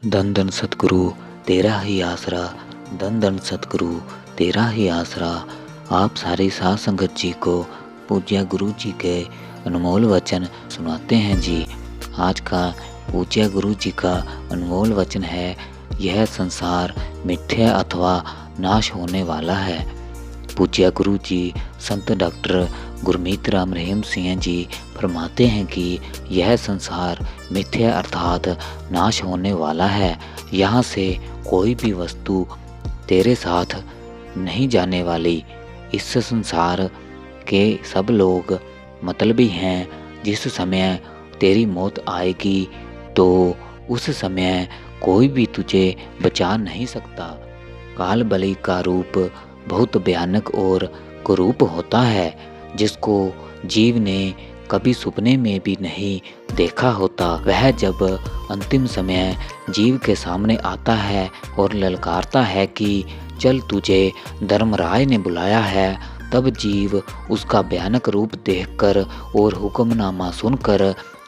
धन धन सतगुरु तेरा ही आसरा, धन धन सतगुरु तेरा ही आसरा। आप सारे साध संगत जी को पूज्य गुरु जी के अनमोल वचन सुनाते हैं जी। आज का पूज्य गुरु जी का अनमोल वचन है, यह संसार मिथ्या अथवा नाश होने वाला है। पूज्य गुरु जी संत डॉक्टर गुरमीत राम रहीम सिंह जी फरमाते हैं कि यह संसार मिथ्या अर्थात नाश होने वाला है। यहाँ से कोई भी वस्तु तेरे साथ नहीं जाने वाली। इस संसार के सब लोग मतलबी हैं। जिस समय तेरी मौत आएगी तो उस समय कोई भी तुझे बचा नहीं सकता। काल बलि का रूप बहुत भयानक और कुरूप होता है, जिसको जीव ने कभी सपने में भी नहीं देखा होता। वह जब अंतिम समय जीव के सामने आता है और ललकारता है कि चल तुझे धर्मराज ने बुलाया है, तब जीव उसका भयानक रूप देखकर और हुक्मनामा सुनकर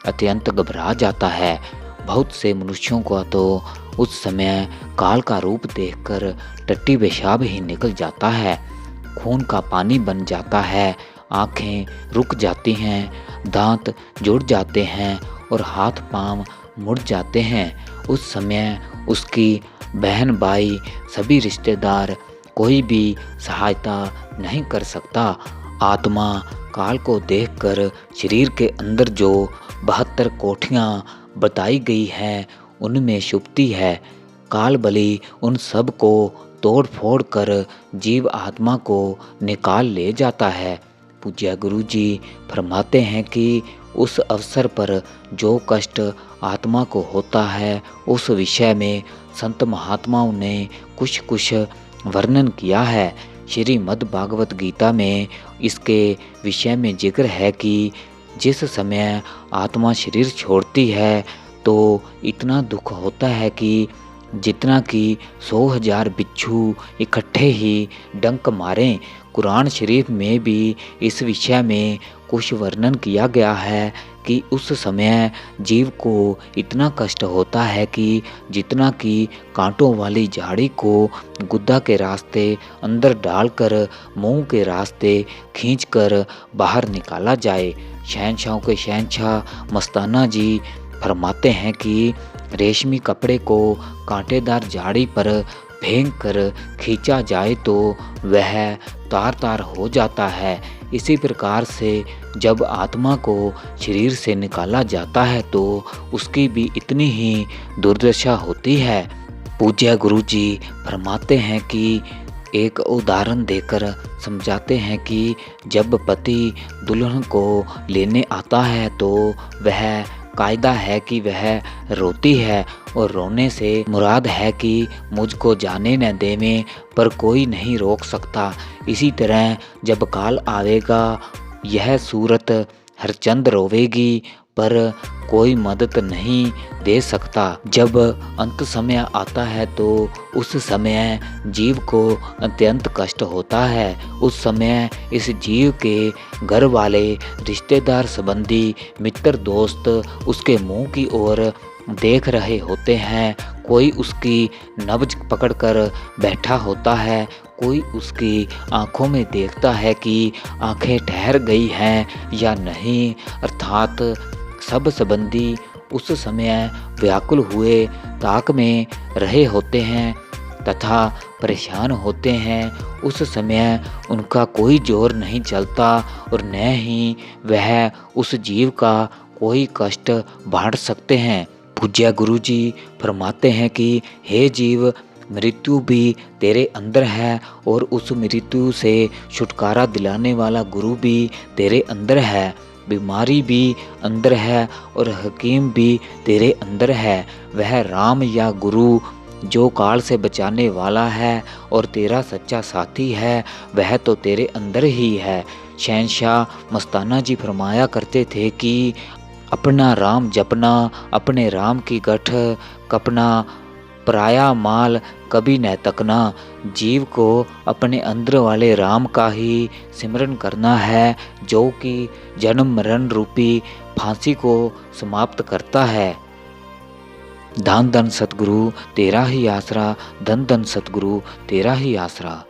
अत्यंत घबरा जाता है। बहुत से मनुष्यों का तो उस समय काल का रूप देखकर टट्टी पेशाब ही निकल जाता है, खून का पानी बन जाता है, आंखें रुक जाती हैं, दांत जुड़ जाते हैं और हाथ पांव मुड़ जाते हैं। उस समय उसकी बहन भाई सभी रिश्तेदार कोई भी सहायता नहीं कर सकता। आत्मा काल को देखकर शरीर के अंदर जो 72 कोठियाँ बताई गई हैं उनमें छुपती है। काल बलि उन सब को तोड़ फोड़ कर जीव आत्मा को निकाल ले जाता है। पूज्य गुरु जी फरमाते हैं कि उस अवसर पर जो कष्ट आत्मा को होता है, उस विषय में संत महात्माओं ने कुछ वर्णन किया है। श्रीमद् भागवत गीता में इसके विषय में जिक्र है कि जिस समय आत्मा शरीर छोड़ती है तो इतना दुख होता है कि जितना कि 100,000 बिच्छू इकट्ठे ही डंक मारें। कुरान शरीफ में भी इस विषय में कुछ वर्णन किया गया है कि उस समय जीव को इतना कष्ट होता है कि जितना कि कांटों वाली झाड़ी को गुद्दा के रास्ते अंदर डालकर मुंह के रास्ते खींचकर बाहर निकाला जाए। शहंशाहों के शहंशाह मस्ताना जी फरमाते हैं कि रेशमी कपड़े को कांटेदार झाड़ी पर फेंक कर खींचा जाए तो वह तार तार हो जाता है। इसी प्रकार से जब आत्मा को शरीर से निकाला जाता है तो उसकी भी इतनी ही दुर्दशा होती है। पूज्य गुरु जी फरमाते हैं कि एक उदाहरण देकर समझाते हैं कि जब पति दुल्हन को लेने आता है तो वह कायदा है कि वह रोती है और रोने से मुराद है कि मुझको जाने न देवे, पर कोई नहीं रोक सकता। इसी तरह जब काल आवेगा यह सूरत हरचंद रोवेगी, पर कोई मदद नहीं दे सकता। जब अंत समय आता है तो उस समय जीव को अत्यंत कष्ट होता है। उस समय इस जीव के घर वाले, रिश्तेदार, संबंधी, मित्र, दोस्त उसके मुंह की ओर देख रहे होते हैं। कोई उसकी नब्ज पकड़कर बैठा होता है, कोई उसकी आंखों में देखता है कि आंखें ठहर गई हैं या नहीं। अर्थात सब संबंधी उस समय व्याकुल हुए ताक में रहे होते हैं तथा परेशान होते हैं। उस समय उनका कोई जोर नहीं चलता और न ही वह उस जीव का कोई कष्ट बांट सकते हैं। पूज्य गुरु जी फरमाते हैं कि हे जीव, मृत्यु भी तेरे अंदर है और उस मृत्यु से छुटकारा दिलाने वाला गुरु भी तेरे अंदर है। बीमारी भी अंदर है और हकीम भी तेरे अंदर है। वह राम या गुरु जो काल से बचाने वाला है और तेरा सच्चा साथी है, वह तो तेरे अंदर ही है। शहंशाह मस्ताना जी फरमाया करते थे कि अपना राम जपना, अपने राम की गठ कपना, पराया माल कभी न तकना। जीव को अपने अंदर वाले राम का ही सिमरन करना है, जो कि जन्म मरण रूपी फांसी को समाप्त करता है। धन धन सतगुरु तेरा ही आसरा, धन धन सतगुरु तेरा ही आसरा।